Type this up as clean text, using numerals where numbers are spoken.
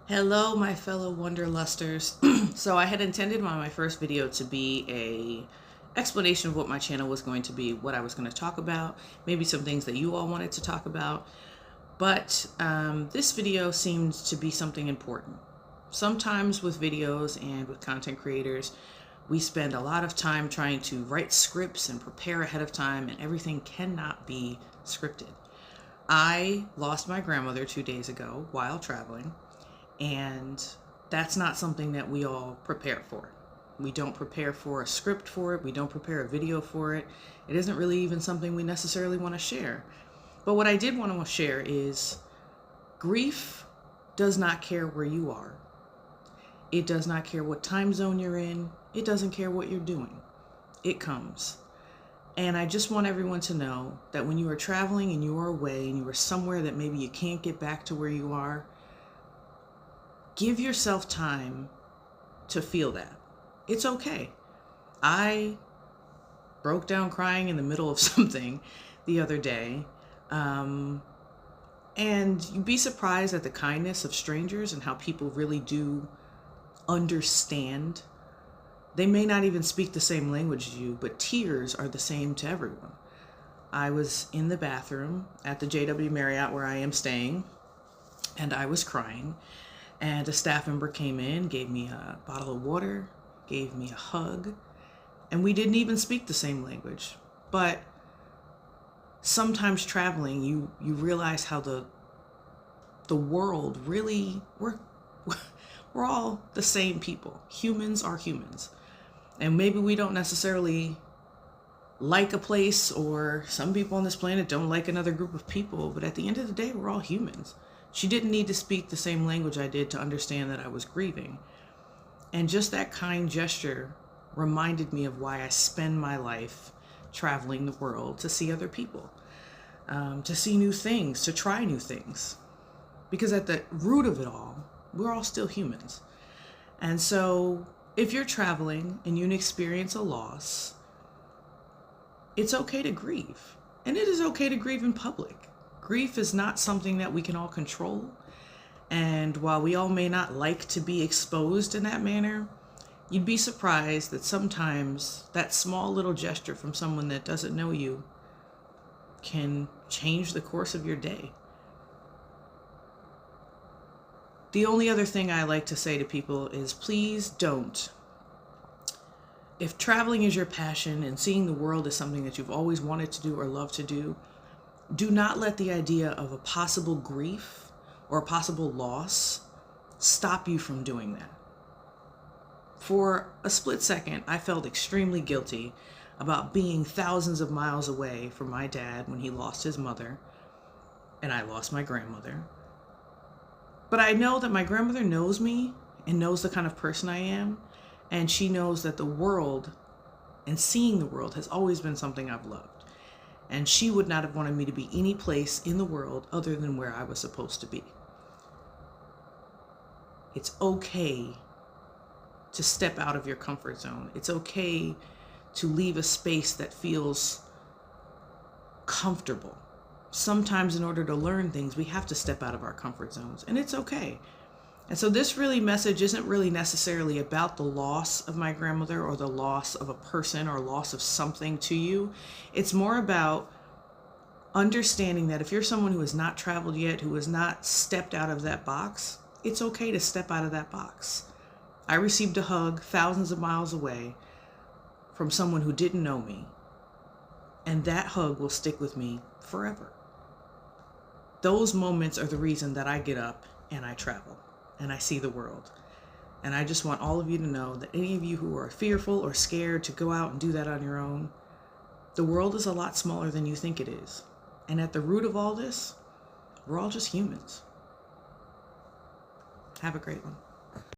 Hello, my fellow Wanderlusters. So I had intended my first video to be a explanation of what my channel was going to be, what I was going to talk about, maybe some things that you all wanted to talk about. But this video seemed to be something important. Sometimes with videos and with content creators, we spend a lot of time trying to write scripts and prepare ahead of time, and everything cannot be scripted. I lost my grandmother 2 days ago while traveling. And that's not something that we all prepare for. We don't prepare for a script for it. We don't prepare a video for it. It isn't really even something we necessarily want to share. But what I did want to share is grief does not care where you are. It does not care what time zone you're in. It doesn't care what you're doing. It comes. And I just want everyone to know that when you are traveling and you are away and you are somewhere that maybe you can't get back to where you are, give yourself time to feel that. It's okay. I broke down crying in the middle of something the other day. And you'd be surprised at the kindness of strangers and how people really do understand. They may not even speak the same language as you, but tears are the same to everyone. I was in the bathroom at the JW Marriott where I am staying, and I was crying. And a staff member came in, gave me a bottle of water, gave me a hug, and we didn't even speak the same language. But sometimes traveling, you realize how the world really, we're all the same people. Humans are humans. And maybe we don't necessarily like a place, or some people on this planet don't like another group of people, but at the end of the day, we're all humans. She didn't need to speak the same language I did to understand that I was grieving. And just that kind gesture reminded me of why I spend my life traveling the world, to see other people, to see new things, to try new things. Because at the root of it all, we're all still humans. And so if you're traveling and you experience a loss, it's okay to grieve. And it is okay to grieve in public. Grief is not something that we can all control. And while we all may not like to be exposed in that manner, you'd be surprised that sometimes that small little gesture from someone that doesn't know you can change the course of your day. The only other thing I like to say to people is please don't. If traveling is your passion and seeing the world is something that you've always wanted to do or love to do not let the idea of a possible grief or a possible loss stop you from doing that. For a split second, I felt extremely guilty about being thousands of miles away from my dad when he lost his mother, and I lost my grandmother. But I know that my grandmother knows me and knows the kind of person I am, and she knows that the world and seeing the world has always been something I've loved. And she would not have wanted me to be any place in the world other than where I was supposed to be. It's okay to step out of your comfort zone. It's okay to leave a space that feels comfortable. Sometimes in order to learn things, we have to step out of our comfort zones, and it's okay. And so this message isn't really necessarily about the loss of my grandmother or the loss of a person or loss of something to you. It's more about understanding that if you're someone who has not traveled yet, who has not stepped out of that box, it's okay to step out of that box. I received a hug thousands of miles away from someone who didn't know me, and that hug will stick with me forever. Those moments are the reason that I get up and I travel. And I see the world. And I just want all of you to know that any of you who are fearful or scared to go out and do that on your own, the world is a lot smaller than you think it is. And at the root of all this, we're all just humans. Have a great one.